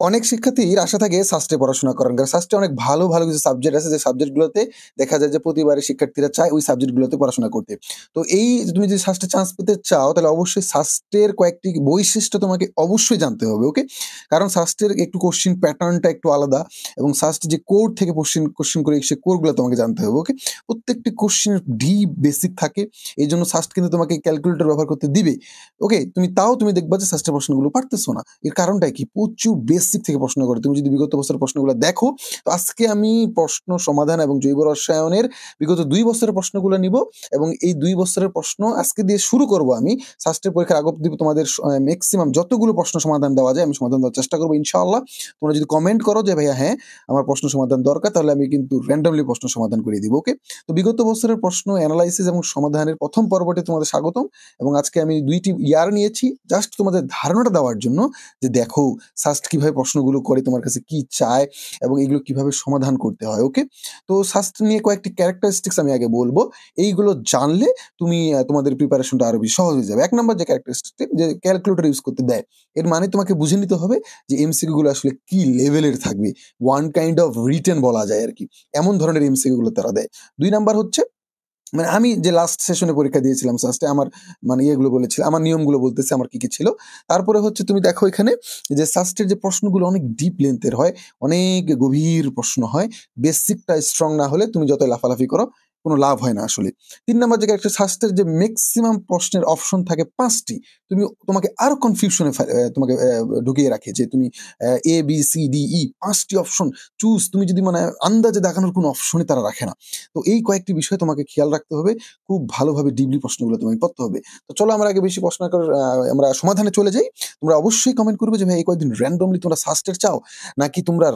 অনেক শিক্ষার্থীর আশা থাকে সাস্টে পড়াশোনা করেন, কারণ সাস্টে অনেক ভালো ভালো কিছু সাবজেক্ট আছে, যে সাবজেক্টগুলোতে দেখা যায় যে প্রতিবারে শিক্ষার্থীরা চায় ওই সাবজেক্টগুলোতে পড়াশোনা করতে। তো এই তুমি যদি সাস্টে চান্স পেতে চাও, তাহলে অবশ্যই সাস্টের কয়েকটি বৈশিষ্ট্য তোমাকে অবশ্যই জানতে হবে। ওকে, কারণ সাস্টের একটু কোশ্চিন প্যাটার্নটা একটু আলাদা, এবং সাস্ট যে কোর থেকে কোশ্চিন করে সেই কোরগুলো তোমাকে জানতে হবে। ওকে, প্রত্যেকটি কোশ্চিনের ডিপ বেসিক থাকে, এই জন্য সাস্ট কিন্তু তোমাকে ক্যালকুলেটর ব্যবহার করতে দিবে। ওকে, তুমি দেখবা যে সাস্টের প্রশ্নগুলো পারতেছো না, এর কারণটা কি? প্রচুর বেসিক থেকে প্রশ্ন করে। তুমি যদি বিগত বছরের প্রশ্নগুলো দেখো, তো আজকে আমি প্রশ্ন সমাধান এবং জৈব রসায়নের বিগত 2 বছরের প্রশ্নগুলো নিব, এবং এই 2 বছরের প্রশ্ন আজকে দিয়ে শুরু করব। আমি সাস্টের পরীক্ষার আগ অব্দি তোমাদের ম্যাক্সিমাম যতগুলো প্রশ্ন সমাধান দেওয়া যায় আমি সমাধান দেওয়ার চেষ্টা করবো ইনশাআল্লাহ। তোমরা যদি কমেন্ট করো যে ভাইয়া হ্যাঁ আমার প্রশ্ন সমাধান দরকার, তাহলে আমি কিন্তু র্যান্ডমলি প্রশ্ন সমাধান করে দিব। ওকে, তো বিগত বছরের প্রশ্ন অ্যানালাইসিস এবং সমাধানের প্রথম পর্বটি তোমাদের স্বাগতম, এবং আজকে আমি 2টি ইয়ার নিয়েছি জাস্ট তোমাদের ধারণাটা দেওয়ার জন্য, যে দেখো সাস্ট কিভাবে প্রশ্নগুলো করে, তোমার কাছে কি চায়, এবং এগুলো কিভাবে সমাধান করতে হয়। ওকে, তো সাস্ট নিয়ে কয়েকটি ক্যারেক্টারিস্টিক্স আমি আগে বলবো, এইগুলো জানলে তুমি তোমাদের প্রিপারেশনটা আরো বেশি সহজ হয়ে যাবে। 1 নম্বর যে ক্যারেক্টারিস্টিক, যে ক্যালকুলেটর ইউজ করতে দেয়, এর মানে তোমাকে বুঝে নিতে হবে যে এমসিকিউ গুলো আসলে কি লেভেলের থাকবে, ওয়ান কাইন্ড অফ রিটেন বলা যায় আর কি, এমন ধরনের এমসিকিউ গুলো তারা দেয়। 2 নাম্বার হচ্ছে, মানে আমি যে লাস্ট সেশনে পরীক্ষা দিয়েছিলাম সাস্টে, আমার মানে ইয়েগুলো বলেছিলাম, আমার নিয়মগুলো বলতেছে আমার কি কি ছিল। তারপরে হচ্ছে তুমি দেখো এখানে যে সাস্টের যে প্রশ্নগুলো অনেক ডিপ লেন্থের হয়, অনেক গভীর প্রশ্ন হয়। বেসিকটা স্ট্রং না হলে তুমি যত লাফালাফি করো কোনো লাভ হয় না আসলে। 3 নম্বর যে একটা সাস্টের যে ম্যাক্সিমাম প্রশ্নের অপশন থাকে 5টি, তোমাকে আরো কনফিউশনে তোমাকে ঢুকিয়ে রাখে, যে তুমি A B C D E 5টি অপশন চুজ, তুমি যদি মানে আন্দাজে দেখানোর কোনো অপশনই তারা রাখে না। তো এই কয়েকটি বিষয় তোমাকে খেয়াল রাখতে হবে, খুব ভালোভাবে ডিপলি প্রশ্নগুলো তোমাকে পড়তে হবে। তো চলো আমরা আগে বেশি প্রশ্ন আমরা সমাধানে চলে যাই। তোমরা অবশ্যই কমেন্ট করবে যে ভাই এই কয়েকদিন র্যান্ডমলি তোমরা সাস্টের চাও, নাকি তোমরা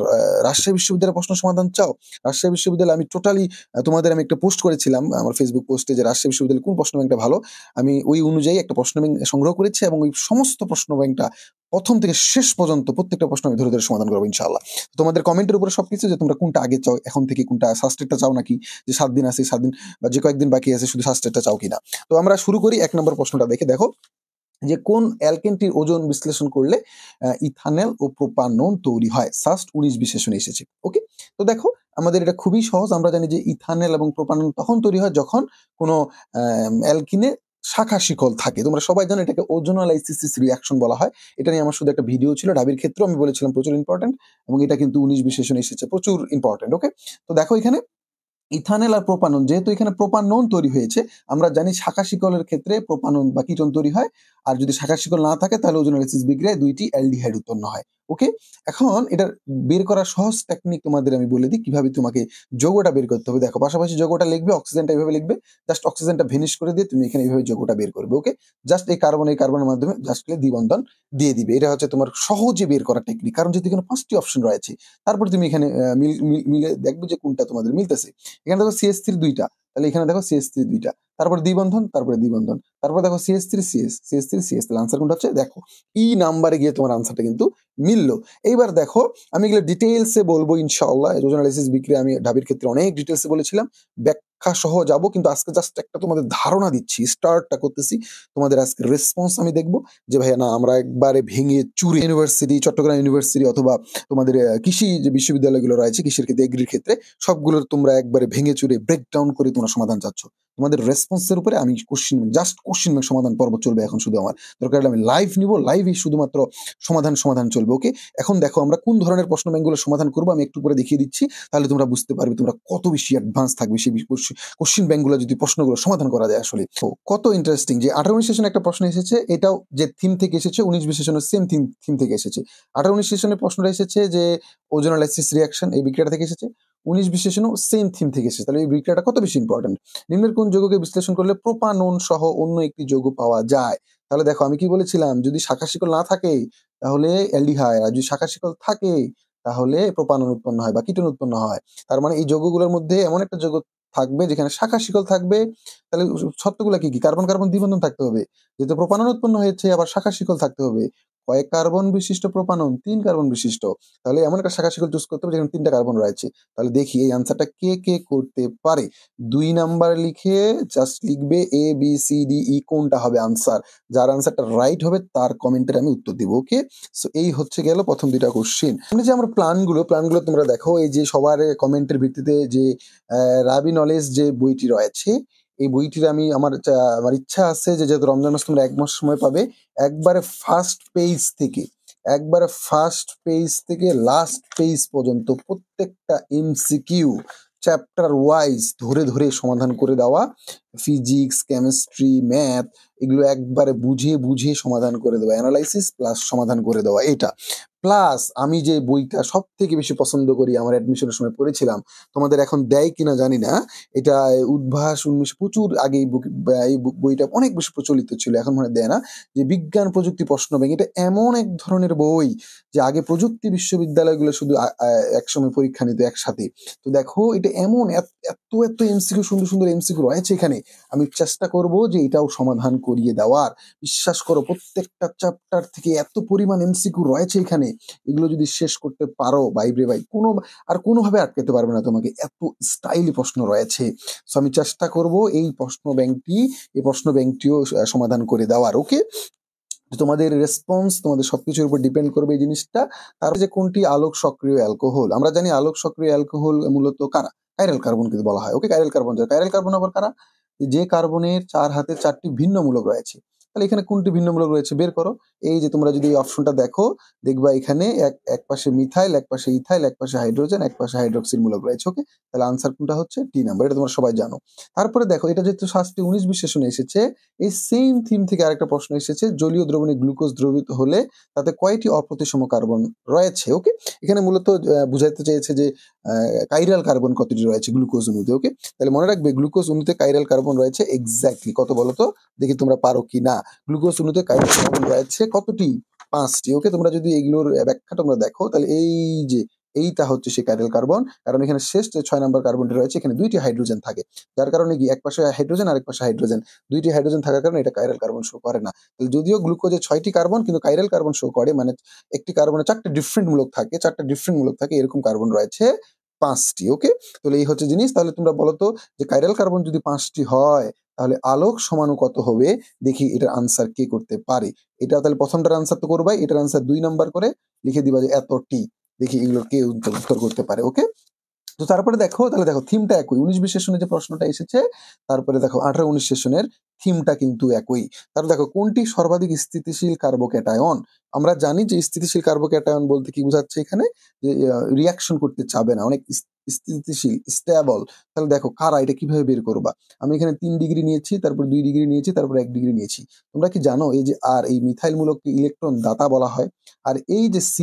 রাজশাহী বিশ্ববিদ্যালয়ের প্রশ্ন সমাধান চাও। রাজশাহী বিশ্ববিদ্যালয় আমি টোটালি তোমাদের আমি একটা পোস্ট করেছিলাম আমার ফেসবুক পোস্টে, যে রাজশাহী বিশ্ববিদ্যালয় কোন প্রশ্ন ব্যাংকটা ভালো। আমি ওই অনুযায়ী একটা প্রশ্ন ব্যাংক সংগ্রহ করেছি, এবং ওই সমস্ত প্রশ্ন ব্যাংকটা প্রথম থেকে শেষ পর্যন্ত প্রত্যেকটা প্রশ্ন আমি ধরে ধরে সমাধান করবো ইনশাআল্লাহ। তোমাদের কমেন্টের উপরে সবকিছু, যে তোমরা কোনটা আগে চাও এখন থেকে, কোনটা সাস্টেরটা চাও, নাকি যে 7 দিন আছে 7 দিন বা যে কয়েকদিন বাকি আছে শুধু সাস্টেরটা চাও কিনা। তো আমরা শুরু করি 1 নম্বর প্রশ্নটা দেখে। দেখো যে কোন অ্যালকেনটির ওজন বিশ্লেষণ করলে ইথানল ও প্রোপানন তৈরি হয়। সাস্ট 19 সেশনে এসেছে। ওকে, তো দেখো আমাদের এটা খুবই সহজ। আমরা জানি যে ইথানল এবং প্রোপানন তখন তৈরি হয় যখন কোনো অ্যালকিনে শাখা শিকল থাকে। তোমরা সবাই জানো এটাকে ওজোনালাইসিস রিয়াকশন বলা হয়। এটা নিয়ে আমার শুধু একটা ভিডিও ছিল, ঢাবির ক্ষেত্রে আমি বলেছিলাম প্রচুর ইম্পর্টেন্ট, এবং এটা কিন্তু 19 সেশনে এসেছে, প্রচুর ইম্পর্টেন্ট। ওকে, তো দেখো এখানে ইথানল আর প্রোপানন, যেহেতু এখানে প্রোপানন তৈরি হয়েছে, আমরা জানি শাখা শিকলের ক্ষেত্রে প্রোপানন বা কিটোন তৈরি হয়, আর যদি শাখা শিকল না থাকে তাহলে ওজোনালাইসিস বিক্রিয়ায় 2টি অ্যালডিহাইড উৎপন্ন হয়। ওকে, এখন এটা বের করার সহজ টেকনিক তোমাদের আমি বলে দিই কিভাবে তোমাকে যৌগটা বের করতে হবে। দেখো পাশাপাশি যৌগটা লিখবে, অক্সিজেনটা এইভাবে লিখবে, জাস্ট অক্সিজেনটা ভেনিশ করে দিয়ে তুমি এখানে এইভাবে যৌগটা বের করবে। ওকে, জাস্ট এই কার্বনের মাধ্যমে জাস্ট দ্বিবন্ধন দিয়ে দিবে। এটা হচ্ছে তোমার সহজে বের করার টেকনিক, কারণ যেহেতু এখানে 5টি অপশন রয়েছে, তারপরে তুমি এখানে মিলে দেখবে যে কোনটা তোমাদের মিলতেছে। এখানে দেখো CH3 2টা, তাহলে এখানে দেখো CH3 2টা, তারপরে দ্বিবন্ধন, তারপরে দ্বিবন্ধন, তারপর দেখো CH3 CH, তাহলে আনসার কোনটা হচ্ছে? দেখো নাম্বারে গিয়ে তোমার আনসারটা কিন্তু মিললো। এইবার দেখো আমি এগুলো ডিটেইলসে বলবো ইনশাআল্লাহ। ওজোনালাইসিস বিক্রিয়া আমি ঢাবির ক্ষেত্রে অনেক ডিটেইলসে বলেছিলাম, ব্যাখ্যা সহ যাবো, কিন্তু আজকে জাস্ট একটা তোমাদের ধারণা দিচ্ছি, স্টার্টটা করতেছি। তোমাদের আজকে রেসপন্স আমি দেখবো, যে ভাইয়া না আমরা একবারে ভেঙে চুরে ইউনিভার্সিটি, চট্টগ্রাম ইউনিভার্সিটি অথবা তোমাদের কৃষি যে বিশ্ববিদ্যালয়গুলো রয়েছে কৃষির ক্ষেত্রে, এগ্রির ক্ষেত্রে, সবগুলোর তোমরা একবারে ভেঙে চুরে ব্রেকডাউন করে তোমরা সমাধান চাচ্ছ। তোমাদের রেসপন্সের উপরে আমি কোশ্চিন ব্যাংক সমাধান পর্ব চলবে এখন শুধু আমার, দরকার হলে আমি লাইভ নিব, লাইভই শুধুমাত্র সমাধান চলবে। ওকে, এখন দেখো আমরা কোন ধরনের প্রশ্ন ব্যাংকগুলো সমাধান করবো আমি একটু পরে দেখিয়ে দিচ্ছি, তাহলে তোমরা বুঝতে পারবে তোমরা কত বেশি অ্যাডভান্স থাকবে সেই কোশ্চিন ব্যাংকগুলো যদি প্রশ্নগুলো সমাধান করা যায়। আসলে তো কত ইন্টারেস্টিং যে 18 সেশনে একটা প্রশ্ন এসেছে, এটাও যে থিম থেকে এসেছে, 19 সেশনের সেম থিম থেকে এসেছে। 18 সেশনের প্রশ্নটা এসেছে যে ওজোনালাইসিস রিয়াকশন, এই বিক্রিয়াটা থেকে এসেছে। 19 সেশনও সেম থিম থেকে এসেছে, তাহলে এই বিক্রিয়াটা কত বেশি ইম্পর্টেন্ট। নিম্নের কোন যৌগকে বিশ্লেষণ করলে প্রোপানন সহ অন্য একটি যৌগ পাওয়া যায়। তাহলে দেখো আমি কি বলেছিলাম, যদি শাখা শিকল না থাকে তাহলে অ্যালডিহাইড, আর যদি শাখা শিকল থাকে তাহলে প্রোপানন উৎপন্ন হয় বা কিটোন উৎপন্ন হয়। তার মানে এই যৌগগুলোর মধ্যে এমন একটা যৌগ থাকবে যেখানে শাখা শিকল থাকবে, তাহলে শর্তগুলো কি কি? কার্বন কার্বন দ্বিবন্ধন থাকতে হবে, যেহেতু প্রোপানন উৎপন্ন হয়েছে, আবার শাখা শিকল থাকতে হবে। কয়েক কার্বন বিশিষ্ট প্রোপানন? 3 কার্বন বিশিষ্ট। তাহলে এমন একটা শাখা শিকল চুজ করতে হবে যেখানে 3টা কার্বন রয়েছে। তাহলে দেখি এই আনসারটা কে করতে পারে? 2 নাম্বার লিখে জাস্ট লিখবে ABCDE কোনটা হবে আনসার। যার আনসারটা রাইট হবে তার কমেন্টের আমি উত্তর দিব। ওকে? সো এই হচ্ছে গেল প্রথম 2টা কোশ্চেন। আমরা যে আমরা প্ল্যানগুলো তোমরা দেখো, এই যে সবার কমেন্টের ভিত্তিতে যে রাবি নলেজ যে বইটি রয়েছে, এই বইটির আমি আমার ইচ্ছা আছে যে যেহেতু রমজান মাস তোমরা 1 মাস সময় পাবে, একবারে ফার্স্ট পেজ থেকে লাস্ট পেজ পর্যন্ত প্রত্যেকটা এমসিকিউ চ্যাপ্টার ওয়াইজ ধরে সমাধান করে দেওয়া, ফিজিক্স, কেমিস্ট্রি, ম্যাথ এগুলো একবারে বুঝে সমাধান করে দেওয়া, অ্যানালাইসিস প্লাস সমাধান করে দেওয়া এটা। প্লাস আমি যে বইটা সব থেকে বেশি পছন্দ করি, আমার অ্যাডমিশনের সময় পড়েছিলাম, তোমাদের এখন দেয় কিনা জানি না, এটা উদ্ভাস 19 প্রচুর আগে এই বইটা অনেক বেশি প্রচলিত ছিল, এখন মনে হয় দেয় না, যে বিজ্ঞান প্রযুক্তি প্রশ্ন ব্যাংক। এটা এমন এক ধরনের বই যে আগে প্রযুক্তি বিশ্ববিদ্যালয়গুলো শুধু একসময় পরীক্ষা নিত একসাথে। তো দেখো এটা এমন এত এমসিকিউ, সুন্দর এমসিকিউ রয়েছে এখানে। আমি চেষ্টা করব যে এটাও সমাধান করিয়ে দেওয়ার। বিশ্বাস করো প্রত্যেকটা চ্যাপ্টার থেকে এত পরিমাণ এমসিকিউ রয়েছে এখানে, এগুলো যদি শেষ করতে পারো ভাই রে ভাই, কোনোভাবে আটকাতে পারবে না তোমাকে, এত স্টাইলি প্রশ্ন রয়েছে। সো আমি চেষ্টা করব এই প্রশ্ন ব্যাংকটিও সমাধান করে দেওয়ার। ওকে? তোমাদের রেসপন্স, তোমাদের সবকিছুর উপর ডিপেন্ড করবে এই জিনিসটা। তারপরে যে কোনটি আলোক সক্রিয় অ্যালকোহল? আমরা জানি আলোক সক্রিয় অ্যালকোহল মূলত কারা? কাইরাল কার্বন কিন্তু বলা হয়। ওকে? কাইরাল কার্বন আবার কারা? যে কার্বনের 4 হাতে 4টি ভিন্ন মূলক রয়েছে। তাহলে এখানে কোনটি ভিন্ন মূলক রয়েছে বের করো। এই যে তোমরা যদি এই অপশনটা দেখো, দেখবা এখানে এক পাশে মিথাইল, এক পাশে ইথাইল, এক পাশে হাইড্রোজেন, এক পাশে হাইড্রোক্সিল মূলক রয়েছে। ওকে? তাহলে আনসার কোনটা হচ্ছে? D number. এটা তোমরা সবাই জানো। তারপরে দেখো, এটা যেহেতু শাস্ত্রীয় 19 বিশ্লেষণে এসেছে, এই সেম থিম থেকে আরেকটা প্রশ্ন এসেছে, জলীয় দ্রবণে গ্লুকোজ দ্রবীভূত হলে তাতে কয়টি অপ্রতিসম কার্বন রয়েছে? ওকে? এখানে মূলত বুঝাইতে চেয়েছে যে কাইরাল কার্বন কতটি রয়েছে গ্লুকোজ অণুতে। ওকে? তাহলে মনে রাখবে গ্লুকোজ অণুতে কাইরাল কার্বন রয়েছে এক্স্যাক্টলি কত বলো তো, দেখি তোমরা পারো কি না। গ্লুকোজ অণুতে কাইরাল কার্বন রয়েছে কতটি? 5টি। ওকে? তোমরা যদি এগুলোর ব্যাখ্যা তোমরা দেখো, তাহলে এই যে এইটা হচ্ছে সেই কাইরাল কার্বন, কারণ এখানে শেষ যে 6 নাম্বার কার্বনটি রয়েছে, এখানে 2টি হাইড্রোজেন থাকে, যার কারণে কি এক পাশে হাইড্রোজেন আরেক পাশে হাইড্রোজেন, 2টি হাইড্রোজেন থাকার কারণে এটা কাইরাল কার্বন শো করে না। তাহলে যদিও গ্লুকোজে 6টি কার্বন কিন্তু কাইরাল কার্বন শো করে, মানে একটি কার্বনে 4টা ডিফারেন্ট মূলক থাকে, এরকম কার্বন রয়েছে 5টি। ওকে? তাহলে এই হচ্ছে জিনিস। তাহলে তোমরা বলো তো যে কাইরাল কার্বন যদি 5টি হয়, তাহলে আলোক সমাণু কত হবে? দেখি এটার আনসার কে করতে পারে। এটা তাহলে প্রথমটার আনসার তো করবাই, এটার আনসার 2 নাম্বার করে লিখে দিবা যে এতটি। দেখি এগুলো কে উত্তর করতে পারে। ওকে? তো তারপরে দেখো থিমটা একই। 19 20 সেশনে যে প্রশ্নটা এসেছে, তারপরে দেখো 18 19 সেশনের থিমটা কিন্তু একই। তারপর দেখো কোনটি সর্বাধিক স্থিতিশীল কার্বোক্যাটায়ন? আমরা জানি যে স্থিতিশীল কার্বোক্যাটায়ন বলতে কি বোঝাচ্ছে এখানে, যে রিঅ্যাকশন করতে চাবে না, অনেক স্থিতিশীল, স্টেবল। তাহলে দেখো কারা, এটা কিভাবে বের করবা? আমি এখানে 3 ডিগ্রি নিয়েছি, তারপর 2 ডিগ্রি নিয়েছি, তারপর 1 ডিগ্রি নিয়েছি। তোমরা কি জানো এই যে এই মিথাইল মূলককে ইলেকট্রন দাতা বলা হয়, আর এই যে C+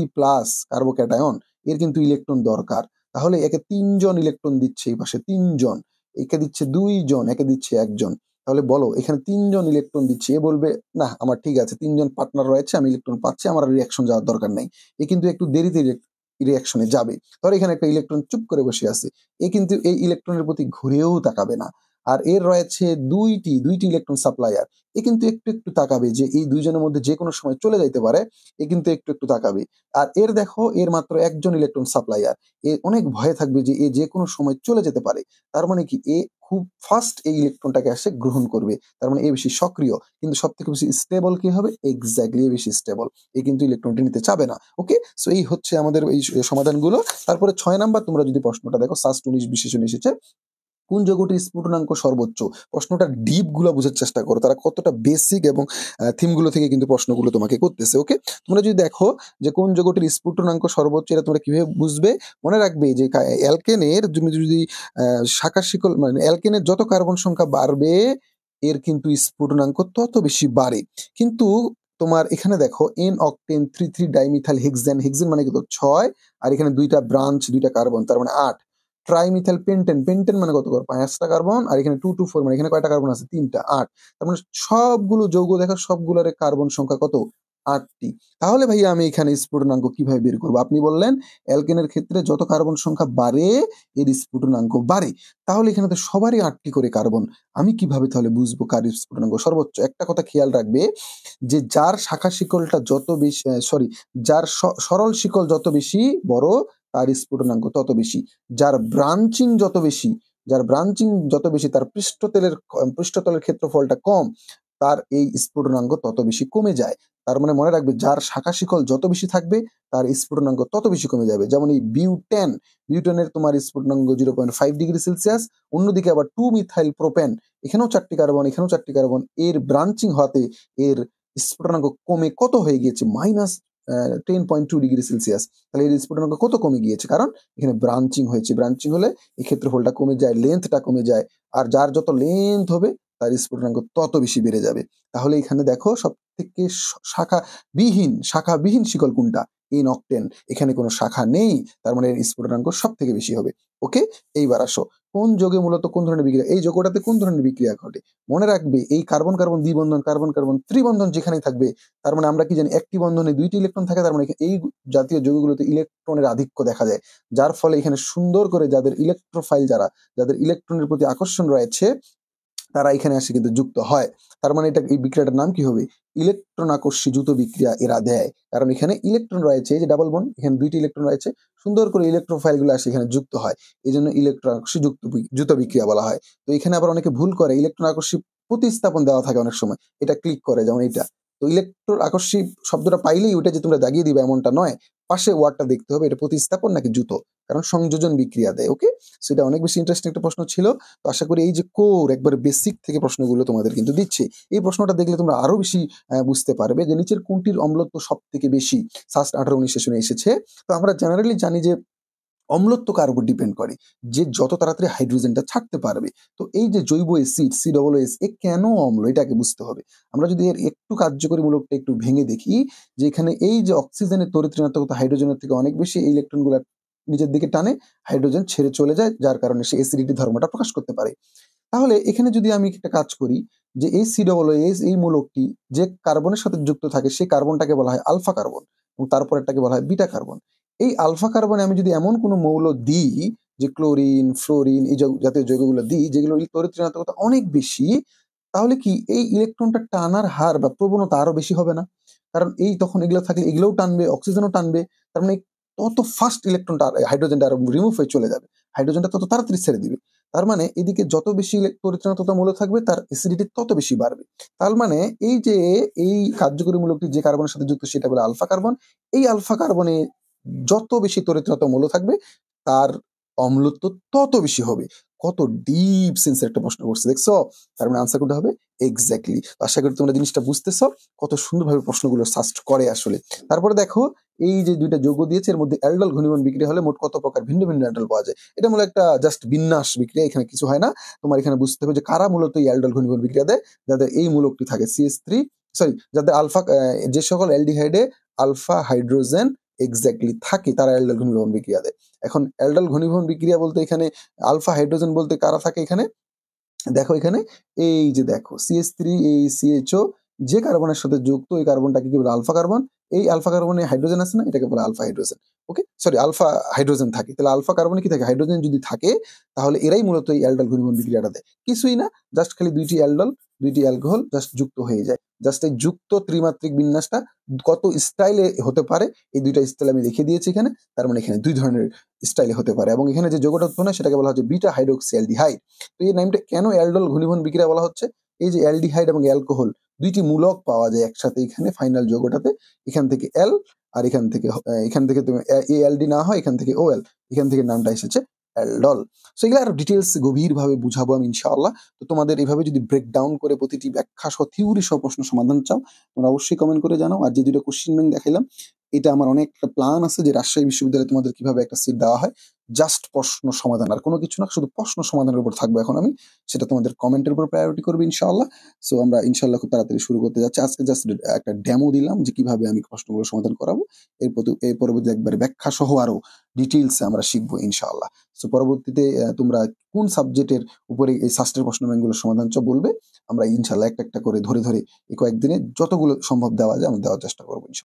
কার্বোক্যাটায়ন, এর কিন্তু ইলেকট্রন দরকার। তাহলে একে 3 জন ইলেকট্রন দিচ্ছে, এই পাশে 3 জন, একে দিচ্ছে 2 জন, একে দিচ্ছে 1 জন। তাহলে বলো এখানে 3 জন ইলেকট্রন দিচ্ছে, এ বলবে না আমার ঠিক আছে 3 জন পার্টনার রয়েছে, আমি ইলেকট্রন পাচ্ছি, আমার রিঅ্যাকশন যাওয়ার দরকার নাই। এ কিন্তু একটু দেরিতে রিঅ্যাকশনে যাবে। ধর এখানে একটা ইলেকট্রন চুপ করে বসে আছে, এ কিন্তু এই ইলেকট্রনের প্রতি ঘুরেও তাকাবে না। আর এর রয়েছে দুইটি ইলেকট্রন সাপ্লায়ার, এ কিন্তু একটু তাকাবে যে এই 2 জনের মধ্যে যে কোনো সময় চলে যাইতে পারে, এ কিন্তু একটু তাকাবে। আর এর দেখো, এর মাত্র 1 জন ইলেকট্রন সাপ্লায়ার, এ অনেক ভয়ে থাকবে যে এ যে কোনো সময় চলে যেতে পারে। তার মানে কি এ খুব ফাস্ট এই ইলেকট্রনটাকে এসে গ্রহণ করবে, তার মানে এ বেশি সক্রিয়। কিন্তু সব থেকে বেশি স্টেবল কি হবে? এক্স্যাক্টলি এ বেশি স্টেবল, এ কিন্তু ইলেকট্রনটি নিতে চাবে না। ওকে? সো এই হচ্ছে আমাদের এই সমাধানগুলো। তারপরে 6 নাম্বার তোমরা যদি প্রশ্নটা দেখো, সাস্ট 19 বিশেষণে এসেছে, কোন যৌগটির স্ফুটনাঙ্ক সর্বোচ্চ? প্রশ্নটা ডিপ গুলা বোঝার চেষ্টা করো, তারা কতটা বেসিক এবং থিম গুলো থেকে কিন্তু প্রশ্নগুলো তোমাকে করতেছে। ওকে? তোমরা যদি দেখো যে কোন যৌগটির স্ফুটনাঙ্ক সর্বোচ্চ, এটা তোমরা কিভাবে বুঝবে? মনে রাখবে যে অ্যালকেনের তুমি যদি শাখা শিকল, মানে অ্যালকেনের যত কার্বন সংখ্যা বাড়বে, এর কিন্তু স্ফুটনাঙ্ক তত বেশি বাড়ে। কিন্তু তোমার এখানে দেখো এন অক্টেন 3 ডাইমিথাইল হেক্সেন, মানে কিন্তু 6, আর এখানে 2টা ব্রাঞ্চ, 2টা কার্বন, তার মানে 8। ট্রাইমিথাইল পেন্টেন মানে কত? 5টা কার্বন, আর এখানে 2 2 4 মানে এখানে কয়টা কার্বন আছে? 3টা, 8। তার মানে সবগুলো যৌগ দেখো, সবগুলোর কার্বন সংখ্যা কত? 8টি। তাহলে ভাইয়া আমি এখানে স্ফুটনাঙ্ক কিভাবে বের করব? আপনি বললেন অ্যালকেনের ক্ষেত্রে যত কার্বন সংখ্যা বাড়ে এর স্ফুটনাঙ্ক বাড়ে। তাহলে এখানে তো সবারই 8টি করে কার্বন। আমি কিভাবে তাহলে বুঝবো কার স্ফুটনাঙ্ক সর্বোচ্চ? একটা কথা খেয়াল রাখবে যে যার শাখা শিকলটা যত বেশি সরি যার সরল শিকল যত বেশি বড় তার স্ফুটনাঙ্ক তত বেশি। যার ব্রাঞ্চিং যত বেশি তার পৃষ্ঠতলের ক্ষেত্রফলটা কম, তার এই স্ফুটনাঙ্ক তত বেশি কমে যায়। তার মানে মনে রাখবে যার শাখা শিকল যত বেশি থাকবে তার স্ফুটনাঙ্ক তত বেশি কমে যাবে। যেমন এই বিউটেনের তোমার স্ফুটনাঙ্ক 0.5 ডিগ্রি সেলসিয়াস, অন্যদিকে আবার 2 মিথাইল প্রোপেন, এখানেও 4টি কার্বন, এখানেও 4টি কার্বন, এর ব্রাঞ্চিং হতে এর স্ফুটনাঙ্ক কমে কত হয়ে গিয়েছে? -10.2 ডিগ্রি সেলসিয়াস। তাহলে এর স্ফুটনাঙ্ক কত কমে গিয়েছে? কারণ এখানে ব্রাঞ্চিং হয়েছে। ব্রাঞ্চিং হলে এই ক্ষেত্রফলটা কমে যায়, লেন্থটা কমে যায়। আর যার যত লেন্থ হবে তার স্ফুটনাঙ্ক তত বেশি বেড়ে যাবে। তাহলে এখানে দেখো সব থেকে শাখাবিহীন শিকল কোনটা? In octane. এখানে কোনো শাখা নেই, তার মানে এর স্ফুটনাঙ্ক সব থেকে বেশি হবে। ওকে, এইবার আসো কোন যৌগে মূলত কোন ধরনের বিক্রিয়া, এই যৌগটাতে কোন ধরনের বিক্রিয়া ঘটে? মনে রাখবে এই কার্বন কার্বন দ্বিবন্ধন, কার্বন কার্বন ত্রিবন্ধন যেখানেই থাকবে, তার মানে আমরা কি জানি একটি বন্ধনে 2টি ইলেকট্রন থাকে, তার মানে এই জাতীয় যৌগগুলোতে ইলেকট্রনের আধিক্য দেখা যায়। যার ফলে এখানে সুন্দর করে যাদের ইলেকট্রোফাইল, যাদের ইলেকট্রনের প্রতি আকর্ষণ রয়েছে, তারা এখানে আসে কিন্তু যুক্ত হয়। তার মানে এই বিক্রিয়াটার নাম কি হবে? ইলেকট্রন আকর্ষী দ্রুত বিক্রিয়া এরা দেয়। কারণ এখানে ইলেকট্রন রয়েছে, এই যে ডাবল বন্ড, এখানে 2টি ইলেকট্রন রয়েছে, সুন্দর করে ইলেকট্রোফাইল গুলো আসে এখানে যুক্ত হয়। এই জন্য ইলেকট্রন আকর্ষী দ্রুত বিক্রিয়া বলা হয়। তো এখানে আবার অনেকে ভুল করে, ইলেকট্রন আকর্ষী প্রতিস্থাপন দেওয়া থাকে অনেক সময়, এটা ক্লিক করে, যেমন এটা। তো ইলেকট্রন আকর্ষী শব্দটা পাইলেই ওইটা যে তোমরা দাগিয়ে দিবে এমনটা নয়, পাশে ওয়ার্ডটা দেখতে হবে, এটা প্রতিস্থাপন নাকি দ্রুত, কারণ সংযোজন বিক্রিয়া দেয়। ওকে, সেটা অনেক বেশি ইন্টারেস্টিং একটা প্রশ্ন ছিল। তো আশা করি এই যে একবার বেসিক থেকে প্রশ্নগুলো তোমাদের কিন্তু দিচ্ছে, এই প্রশ্নটা দেখলে তোমরা আরো বেশি বুঝতে পারবে যে নিচের কোনটির অম্লত্ব সব থেকে বেশি। সাস্ট 18-19 সেশনে এসেছে। তো আমরা জেনারেলি জানি যে অম্লত্ব কার উপর ডিপেন্ড করে? যে যত তাড়াতাড়ি হাইড্রোজেনটা ছাড়তে পারবে। তো এই যে জৈব অ্যাসিড COOS, এ কেন অম্ল এটাকে বুঝতে হবে। আমরা যদি এর একটু কার্যকরীমূলকটা একটু ভেঙে দেখি, যে এখানে এই যে অক্সিজেনের তড়িৎ ঋণাত্মকতা হাইড্রোজেনের থেকে অনেক বেশি, এই ইলেকট্রনগুলো নিচের দিকে টানে, হাইড্রোজেন ছেড়ে চলে যায়, যার কারণে সে অ্যাসিডিটি ধর্মটা প্রকাশ করতে পারে। তাহলে এখানে যদি আমি একটা কাজ করি, যে এই COOS এই মূলকটি যে কার্বনের সাথে যুক্ত থাকে সেই কার্বনটাকে বলা হয় আলফা কার্বন, এবং তারপরেরটাকে বলা হয় বিটা কার্বন। এই আলফা কার্বনে আমি যদি এমন কোনো মৌল দিই, যে ক্লোরিন, ফ্লোরিন, এই জাতীয় যৌগগুলো দিই যেগুলো তড়িৎ ঋণাত্মকতা অনেক বেশি, তাহলে কি এই ইলেকট্রনটা টানার হার বা প্রবণতা আরো বেশি হবে না? কারণ এই তখন এগুলো থাকলে এগুলোও টানবে, অক্সিজেনও টানবে, তার মানে তত ফাস্ট ইলেকট্রনটা হাইড্রোজেনটা আরো রিমুভ হয়ে চলে যাবে, হাইড্রোজেনটা তত তাড়াতাড়ি ছেড়ে দিবে। তার মানে এদিকে যত বেশি তড়িৎ ঋণাত্মকতা মৌল থাকবে তার অ্যাসিডিটি তত বেশি বাড়বে। তার মানে এই যে এই কার্যকরী মূলকটি যে কার্বনের সাথে যুক্ত সেটা বলে আলফা কার্বন। এই আলফা কার্বনে যত বেশি তড়িৎ ঋণাত্মক মৌল থাকবে তার অম্লত্ব তত বেশি হবে। কত ডিপ সেন্সের একটা প্রশ্ন করছে, দেখছো? তার মানে আনসার কোনটা হবে? এক্স্যাক্টলি। আশা করি তোমরা জিনিসটা বুঝতেছো, কত সুন্দরভাবে প্রশ্নগুলো সাস্ট করে আসলে। তারপরে দেখো এই যে 2টা যৌগ দিয়েছে, এর মধ্যে অ্যালডল ঘনীভবন বিক্রিয়া হলে মোট কত প্রকার ভিন্ন ভিন্ন অ্যালডল পাওয়া যায়। এটা মূলত একটা জাস্ট বিন্যাস বিক্রিয়া, এখানে কিছু হয় না। তোমার এখানে বুঝতে হবে যে কারা মূলত এই অ্যালডল ঘনীভবন বিক্রিয়া দেয়, যাদের এই মূলকটি থাকে যাদের আলফা, যে সকল অ্যালডিহাইডে আলফা হাইড্রোজেন এক্স্যাক্টলি থাকে তারা অ্যালডল ঘনীভবন বিক্রিয়া দেয়। এখন অ্যালডল ঘনীভবন বিক্রিয়া বলতে এখানে আলফা হাইড্রোজেন বলতে কারা থাকে এখানে? দেখো এখানে, এই যে দেখো CH3 যে কার্বনের সাথে যুক্ত, এই কার্বনটাকে কি বলে? Alpha carbon. এই আলফা কার্বনে হাইড্রোজেন আছে না, এটাকে বলে alpha hydrogen. Okay, sorry, alpha hydrogen থাকে। তাহলে আলফা কার্বনে কি থাকে? হাইড্রোজেন যদি থাকে, তাহলে এরাই মূলত এই অ্যালডল ঘনীভবন বিক্রিয়াটা দেয়। কিছুই না, জাস্ট খালি 2টি অ্যালডল, 2টি অ্যালকোহল জাস্ট যুক্ত হয়ে যায়। জাস্ট এই যুক্ত ত্রিমাত্রিক বিন্যাসটা কত স্টাইলে হতে পারে, এই 2টা স্টাইল আমি রেখে দিয়েছি এখানে। তার মানে এখানে 2 ধরনের স্টাইলে হতে পারে, এবং এখানে যে যৌগটা উৎপন্ন হয় সেটাকে বলা হচ্ছে বিটা হাইড্রোক্সি অ্যালডিহাইড। তো এই নামটা কেন অ্যালডল ঘনীভবন বিক্রিয়া বলা হচ্ছে? এই যে অ্যালডিহাইড এবং অ্যালকোহল 2টি মূলক পাওয়া যায় একসাথে এখানে ফাইনাল যৌগটাতে, এখান থেকে এল, আর এখান থেকে তুমি ALD না হয়, এখান থেকে OL, এখান থেকে নামটা এসেছে অ্যালডল। সো এগুলো আরো ডিটেলস গভীরভাবে বুঝাবো আমি ইনশাআল্লাহ। তো তোমাদের এইভাবে যদি ব্রেক ডাউন করে প্রতিটি ব্যাখ্যা সহ থিওরি সহ প্রশ্ন সমাধান চাও, তোমরা অবশ্যই কমেন্ট করে জানাও। আর যে 2টা কোশ্চেন ব্যাংক দেখাইলাম, এটা আমার অনেক একটা প্ল্যান আছে যে রাজশাহী বিশ্ববিদ্যালয়ে তোমাদের কিভাবে একটা সিট দেওয়া হয়, জাস্ট প্রশ্ন সমাধান আর কোনো কিছু না, শুধু প্রশ্ন সমাধানের উপর থাকবো এখন আমি। সেটা তোমাদের কমেন্টের উপর প্রায়োরিটি করবে ইনশাআল্লাহ। সো আমরা ইনশাআল্লাহ খুব তাড়াতাড়ি শুরু করতে যাচ্ছি। আজকে জাস্ট একটা ডেমো দিলাম যে কিভাবে আমি প্রশ্নগুলো সমাধান করাবো। এর পরবর্তী একবারে ব্যাখ্যা সহ আরো ডিটেইলসে আমরা শিখবো ইনশাআল্লাহ। সো পরবর্তীতে তোমরা কোন সাবজেক্টের উপরে এই সাস্টের প্রশ্ন ব্যাংকগুলোর সমাধান চাও বলবে। আমরা ইনশাআল্লাহ একটা একটা করে ধরে ধরে এই কয়েকদিনে যতগুলো সম্ভব দেওয়া যায় আমরা দেওয়ার চেষ্টা করবো ইনশাআল্লাহ।